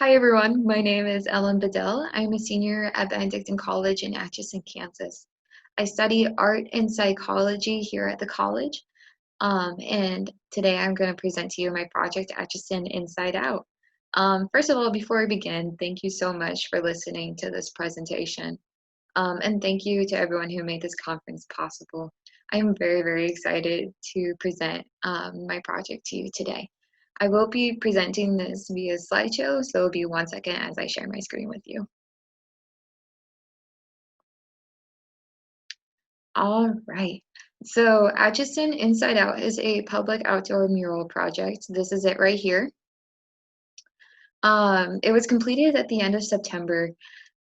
Hi everyone, my name is Ellen Bedell. I'm a senior at Benedictine College in Atchison, Kansas. I study art and psychology here at the college, and today I'm going to present to you my project, Atchison Inside Out. First of all, before I begin, thank you so much for listening to this presentation, and thank you to everyone who made this conference possible. I am very, very excited to present my project to you today. I will be presenting this via slideshow, so it'll be 1 second as I share my screen with you. All right. So Atchison Inside Out is a public outdoor mural project. This is it right here. It was completed at the end of September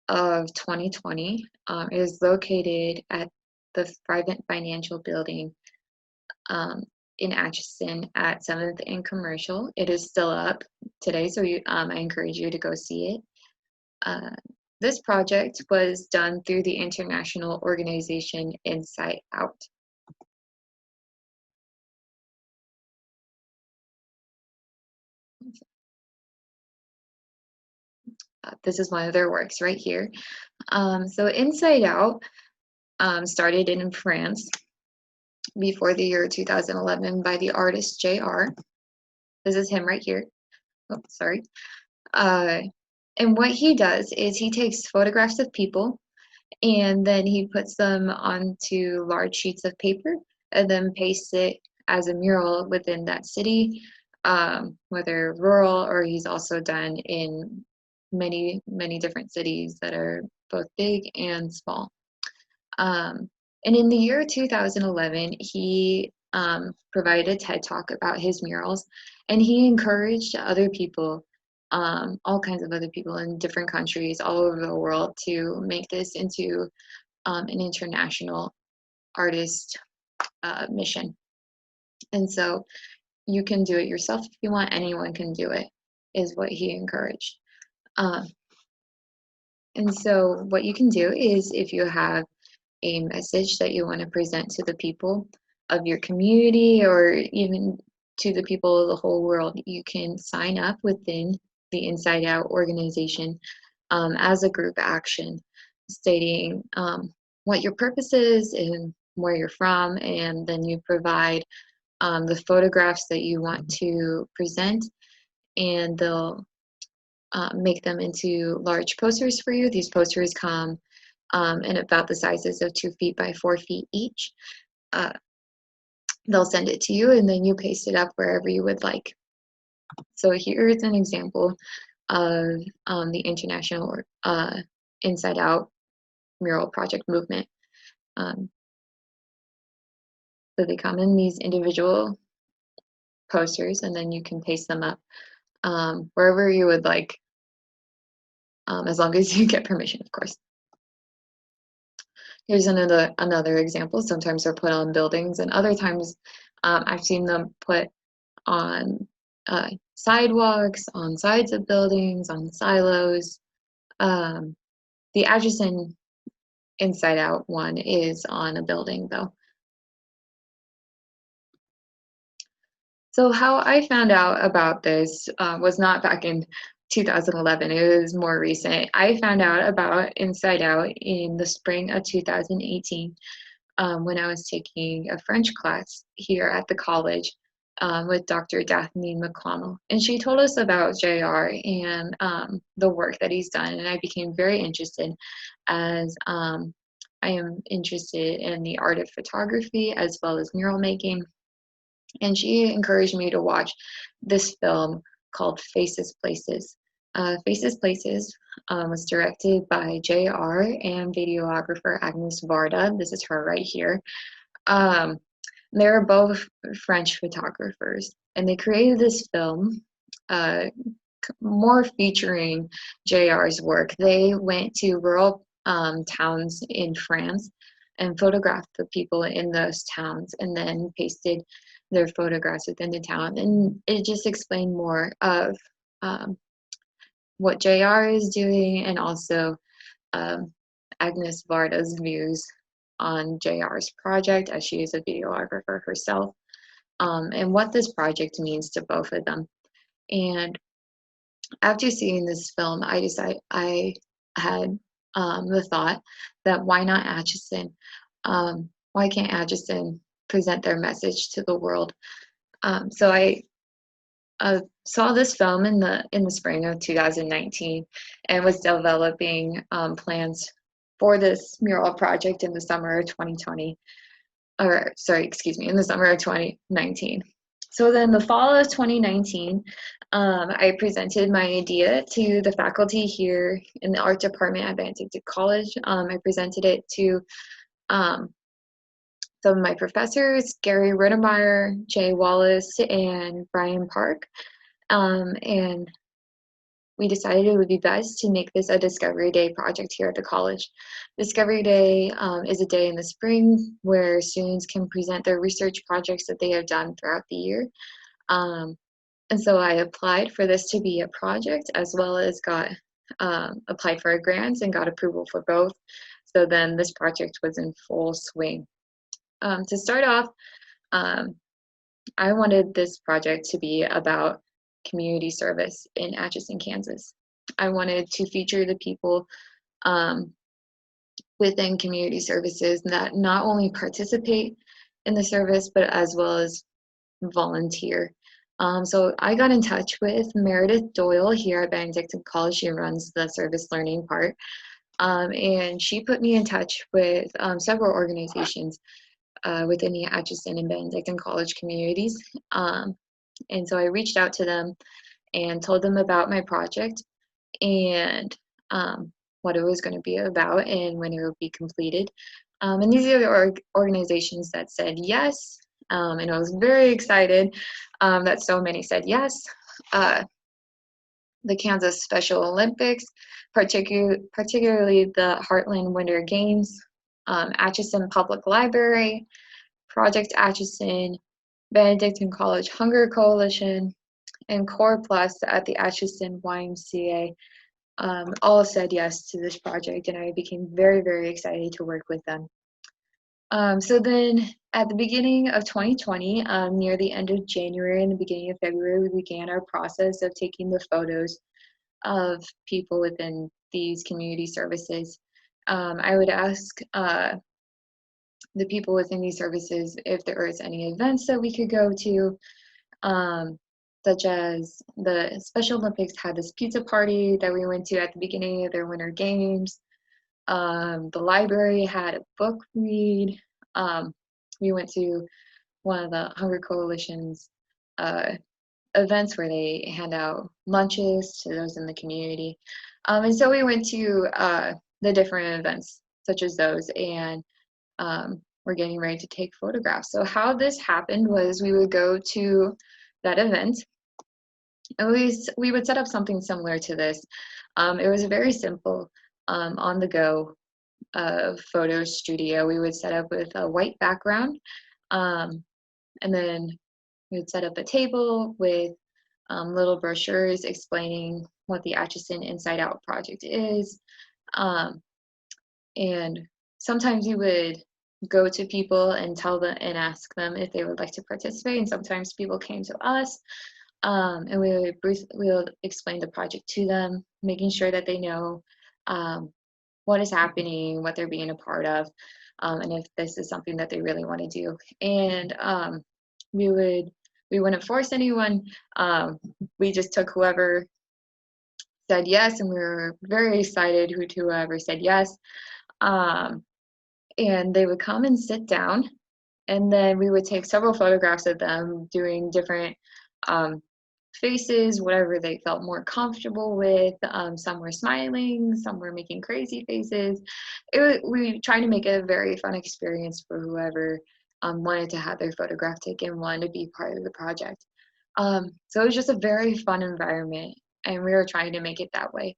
of 2020. It is located at the Private Financial Building in Atchison at 7th and Commercial. It is still up today, so I encourage you to go see it. This project was done through the international organization Inside Out. This is one of their works right here. So Inside Out started in France before the year 2011 by the artist JR. This is him right here. Oh, sorry. And what he does is he takes photographs of people and then he puts them onto large sheets of paper and then pastes it as a mural within that city, whether rural or he's also done in many, many different cities that are both big and small. And in the year 2011, he provided a TED Talk about his murals, and he encouraged other people, all kinds of other people in different countries all over the world, to make this into an international artist mission. And so you can do it yourself if you want, anyone can do it, is what he encouraged. And so what you can do is if you have a message that you want to present to the people of your community or even to the people of the whole world, you can sign up within the Inside Out organization as a group action, stating what your purpose is and where you're from, and then you provide the photographs that you want to present, and they'll make them into large posters for you. These posters come in about the sizes of 2 feet by 4 feet each. They'll send it to you and then you paste it up wherever you would like. So here is an example of the international Inside Out mural project movement. So they come in these individual posters and then you can paste them up wherever you would like, as long as you get permission, of course. Here's another example. Sometimes they're put on buildings, and other times I've seen them put on sidewalks, on sides of buildings, on silos. The Atchison Inside Out one is on a building, though. So how I found out about this was not back in 2011, it was more recent. I found out about Inside Out in the spring of 2018 when I was taking a French class here at the college with Dr. Daphne McConnell. And she told us about JR and the work that he's done. And I became very interested as I am interested in the art of photography as well as mural making. And she encouraged me to watch this film called Faces Places. Faces Places was directed by JR and videographer Agnes Varda. This is her right here. They're both French photographers, and they created this film more featuring JR's work. They went to rural towns in France and photographed the people in those towns and then pasted their photographs within the town. And it just explained more of what JR is doing and also Agnes Varda's views on JR's project, as she is a videographer herself, and what this project means to both of them. And After seeing this film, I had the thought that why not Atchison? Why can't Atchison present their message to the world? So I saw this film in the spring of 2019 and was developing plans for this mural project in the summer of 2020, or sorry, excuse me, in the summer of 2019. So then the fall of 2019, I presented my idea to the faculty here in the art department at Benedictine College. I presented it to um, some of my professors, Gary Rittermeyer, Jay Wallace, and Brian Park. And we decided it would be best to make this a Discovery Day project here at the college. Discovery Day is a day in the spring where students can present their research projects that they have done throughout the year. Um, and so I applied for this to be a project, as well as got applied for a grant and got approval for both. So then this project was in full swing. To start off, um, I wanted this project to be about community service in Atchison, Kansas. I wanted to feature the people um, within community services that not only participate in the service, but as well as volunteer. So I got in touch with Meredith Doyle here at Benedictine College. She runs the service learning part. And she put me in touch with several organizations within the Atchison and Benedictine College communities. And so I reached out to them and told them about my project and what it was going to be about and when it would be completed. And these are the organizations that said yes. And I was very excited that so many said yes. The Kansas Special Olympics, particularly the Heartland Winter Games, Atchison Public Library, Project Atchison, Benedictine College Hunger Coalition, and Core Plus at the Atchison YMCA all said yes to this project, and I became very, very excited to work with them. So then at the beginning of 2020, near the end of January and the beginning of February, we began our process of taking the photos of people within these community services. I would ask the people within these services if there was any events that we could go to, such as the Special Olympics had this pizza party that we went to at the beginning of their Winter Games. The library had a book read. We went to one of the Hunger Coalition's events where they hand out lunches to those in the community. And so we went to the different events such as those, and we're getting ready to take photographs. So how this happened was we would go to that event, and we would set up something similar to this. It was a very simple on the go photo studio. We would set up with a white background, and then we would set up a table with little brochures explaining what the Atchison Inside Out project is. And sometimes we would go to people and tell them and ask them if they would like to participate. And sometimes people came to us, and we would explain the project to them, making sure that they know what is happening, what they're being a part of, and if this is something that they really want to do. And we wouldn't force anyone. We just took whoever said yes, and we were very excited whoever said yes. And they would come and sit down, and then we would take several photographs of them doing different faces, whatever they felt more comfortable with. Some were smiling, some were making crazy faces. We tried to make it a very fun experience for whoever wanted to have their photograph taken, wanted to be part of the project. So it was just a very fun environment, and we were trying to make it that way.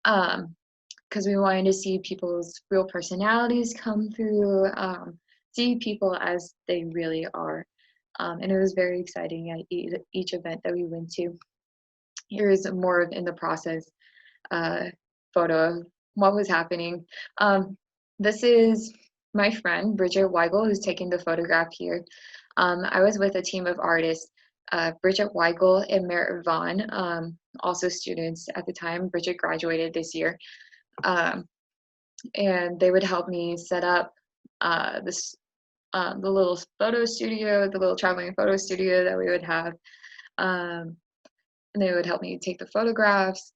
Because we wanted to see people's real personalities come through, see people as they really are. And it was very exciting at each event that we went to. Here's more in the process photo of what was happening. This is my friend, Bridget Weigel, who's taking the photograph here. I was with a team of artists, Bridget Weigel and Merritt Vaughn. also students at the time. Bridget graduated this year. Um, and they would help me set up this the little photo studio, the little traveling photo studio that we would have. Um, and they would help me take the photographs.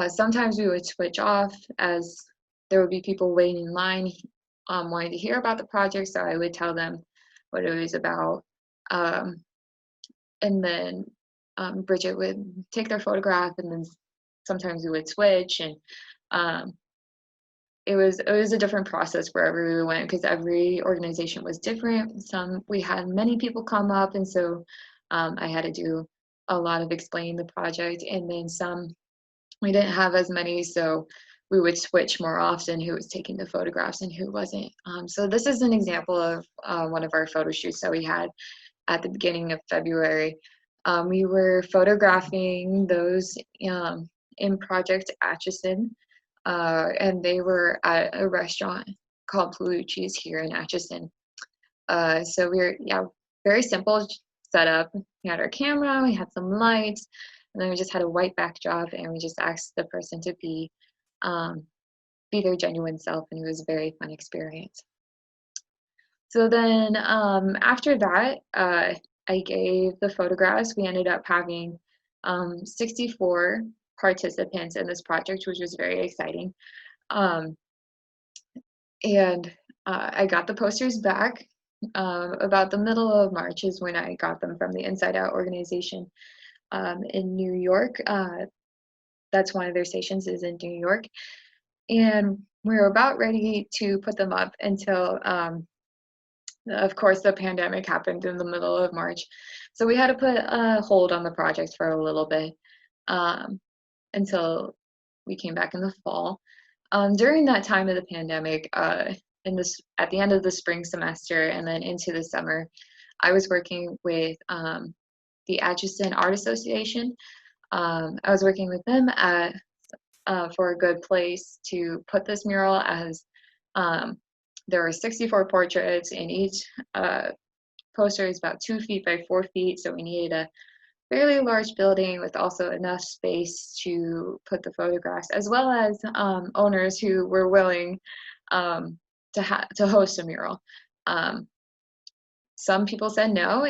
Sometimes we would switch off as there would be people waiting in line wanting to hear about the project, so I would tell them what it was about. Um, and then Bridget would take their photograph, and then sometimes we would switch, and um, it was a different process wherever we went because every organization was different. Some we had many people come up, and so I had to do a lot of explaining the project, and then some we didn't have as many, so we would switch more often who was taking the photographs and who wasn't. So this is an example of one of our photo shoots that we had at the beginning of February. We were photographing those in Project Atchison, and they were at a restaurant called Palucci's here in Atchison. So we were, yeah, very simple setup. We had our camera, we had some lights, and then we just had a white backdrop, and we just asked the person to be their genuine self, and it was a very fun experience. So then after that, I gave the photographs. We ended up having 64 participants in this project, which was very exciting. Um, and I got the posters back. About the middle of March is when I got them from the Inside Out organization in New York. That's one of their stations is in New York. And we were about ready to put them up until of course, the pandemic happened in the middle of March. So we had to put a hold on the project for a little bit um, until we came back in the fall. During that time of the pandemic, at the end of the spring semester and then into the summer, I was working with the Atchison Art Association. I was working with them for a good place to put this mural as um, there were 64 portraits, and each poster is about 2 feet by 4 feet, so we needed a fairly large building with also enough space to put the photographs, as well as owners who were willing to host a mural. Um, some people said no,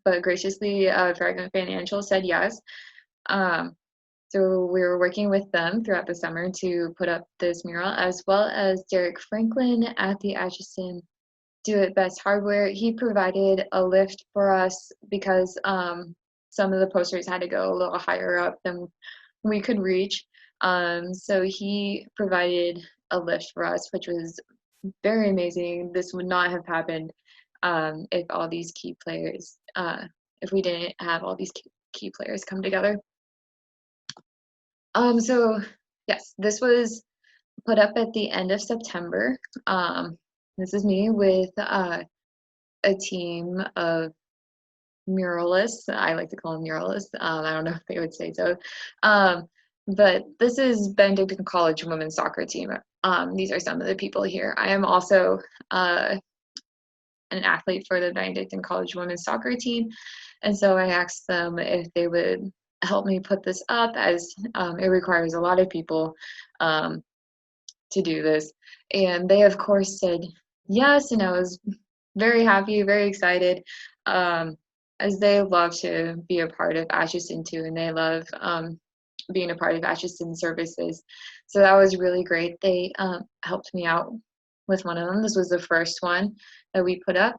but graciously, Dragon Financial said yes. Um, so we were working with them throughout the summer to put up this mural, as well as Derek Franklin at the Atchison Do It Best Hardware. He provided a lift for us because some of the posters had to go a little higher up than we could reach. So he provided a lift for us, which was very amazing. This would not have happened if all these key players, if we didn't have all these key players come together. So yes, this was put up at the end of September. This is me with a team of muralists. I like to call them muralists. I don't know if they would say so. But this is Benedictine College women's soccer team. These are some of the people here. I am also an athlete for the Benedictine College women's soccer team. And so I asked them if they would help me put this up, as it requires a lot of people to do this. And they, of course, said yes, and I was very happy, very excited, as they love to be a part of Atchison too, and they love being a part of Atchison services. So that was really great. They helped me out with one of them. This was the first one that we put up.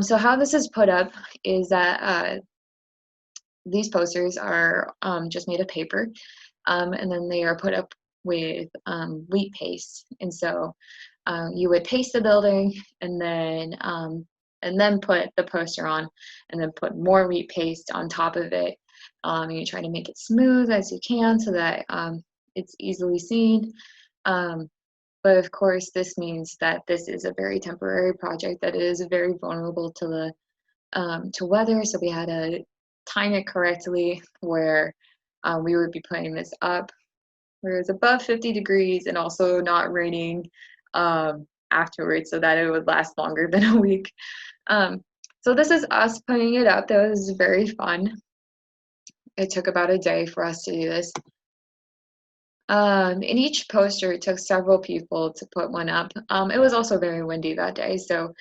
So how this is put up is that these posters are just made of paper, and then they are put up with wheat paste. And so you would paste the building and then put the poster on, and then put more wheat paste on top of it. And you try to make it smooth as you can so that it's easily seen. But of course, this means that this is a very temporary project that is very vulnerable to to weather. So we had to time it correctly where we would be putting this up where it's above 50 degrees and also not raining afterwards, so that it would last longer than a week. So this is us putting it up. That was very fun. it took about a day for us to do this. In each poster, it took several people to put one up. It was also very windy that day, so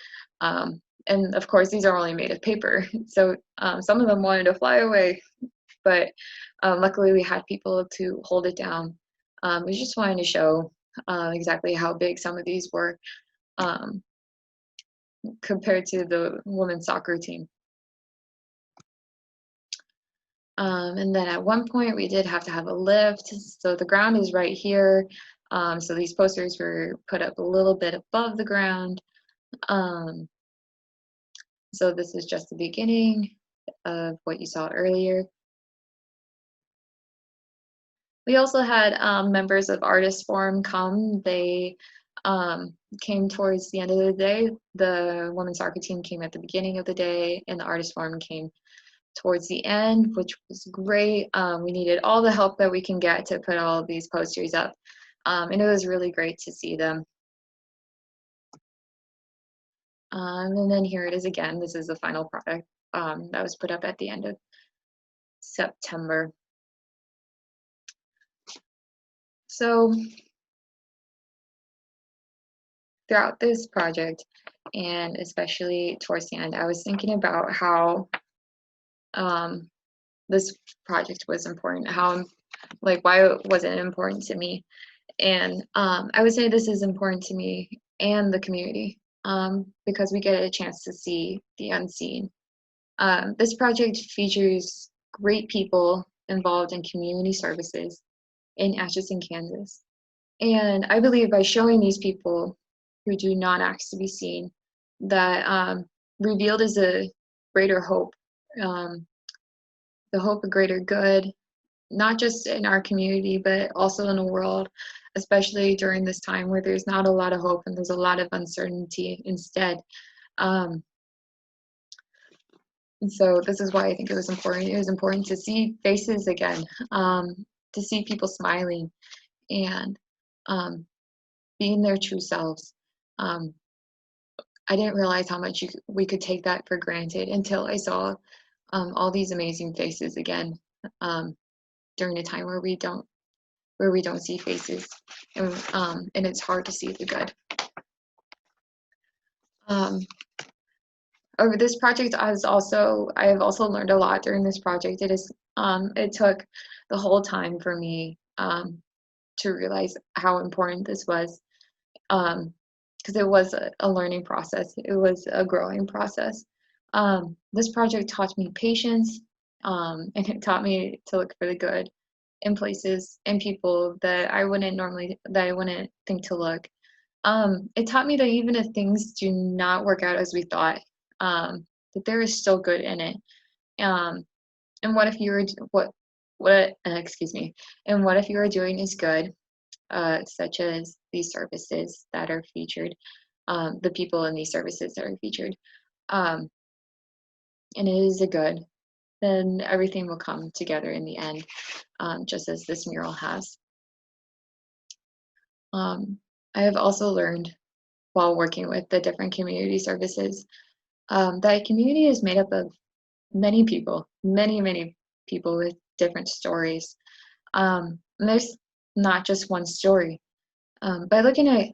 and of course these are only made of paper, so some of them wanted to fly away, but luckily we had people to hold it down. We just wanted to show exactly how big some of these were um, compared to the women's soccer team. And then at one point we did have to have a lift. So the ground is right here. So these posters were put up a little bit above the ground. So this is just the beginning of what you saw earlier. We also had members of Artist Forum come. They came towards the end of the day. The women's soccer team came at the beginning of the day, and the Artist Forum came towards the end, which was great. We needed all the help that we can get to put all of these posters up, and it was really great to see them. And then here it is again. This is the final product that was put up at the end of September. So throughout this project, and especially towards the end, I was thinking about how this project was important, how, like, why was it important to me? And I would say this is important to me and the community because we get a chance to see the unseen. This project features great people involved in community services in Atchison, Kansas. And I believe by showing these people who do not ask to be seen, that revealed is a greater hope, the hope of greater good, not just in our community, but also in the world, especially during this time where there's not a lot of hope and there's a lot of uncertainty instead. And so this is why I think it was important. It was important to see faces again, to see people smiling and being their true selves. I didn't realize how much we could take that for granted until I saw all these amazing faces again during a time where we don't see faces, and it's hard to see the good. Over this project, I have also learned a lot during this project. It took the whole time for me to realize how important this was, because it was a learning process. It was a growing process. This project taught me patience, and it taught me to look for the good in places and people that I wouldn't think to look. It taught me that even if things do not work out as we thought, that there is still good in it. And what if and what if you are doing is good, such as these services that are featured, the people in these services that are featured, and it is a good, then everything will come together in the end, just as this mural has. I have also learned while working with the different community services that community is made up of many people, many people with different stories. And there's not just one story. By looking at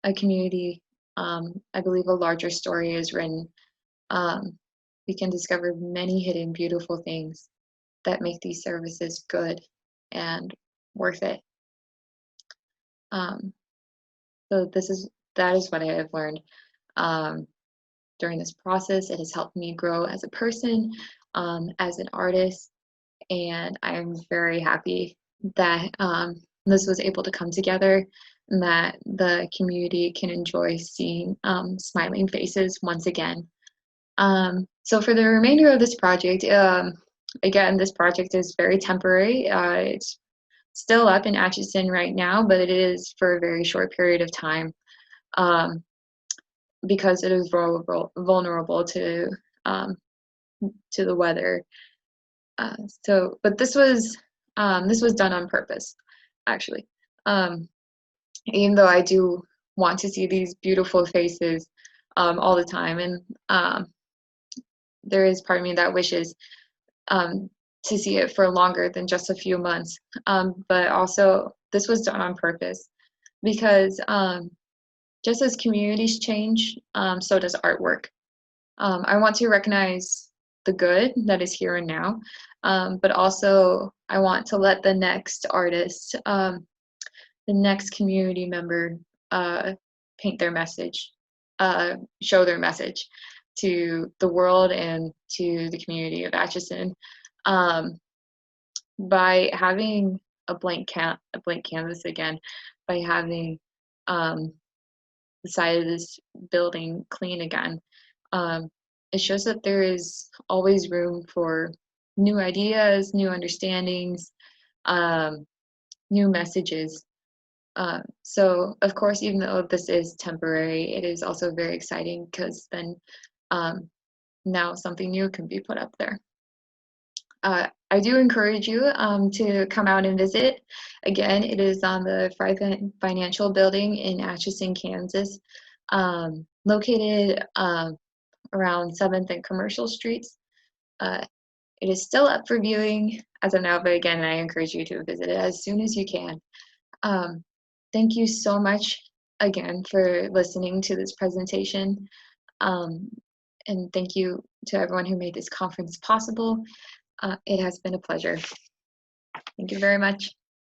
a community, I believe a larger story is written. We can discover many hidden, beautiful things that make these services good and worth it. So that is what I have learned during this process. It has helped me grow as a person, as an artist, and I'm very happy that this was able to come together and that the community can enjoy seeing smiling faces once again. So for the remainder of this project, again, this project is very temporary. It's still up in Atchison right now, but it is for a very short period of time because it is vulnerable to the weather. But this was done on purpose, actually. Even though I do want to see these beautiful faces all the time, and there is part of me that wishes to see it for longer than just a few months. But also, this was done on purpose because just as communities change, so does artwork. I want to recognize the good that is here and now, but also I want to let the next artist, the next community member, uh, paint their message, show their message to the world and to the community of Atchison. Um, by having a blank canvas again, by having um, the side of this building clean again, um, it shows that there is always room for new ideas, new understandings, um, new messages. So, of course, even though this is temporary, it is also very exciting because then um, now something new can be put up there. I do encourage you to come out and visit. Again, it is on the Fry Financial Building in Atchison, Kansas, located around 7th and Commercial Streets. Uh, it is still up for viewing as of now, but again, I encourage you to visit it as soon as you can. Um, thank you so much again for listening to this presentation. Um, and thank you to everyone who made this conference possible. It has been a pleasure. Thank you very much.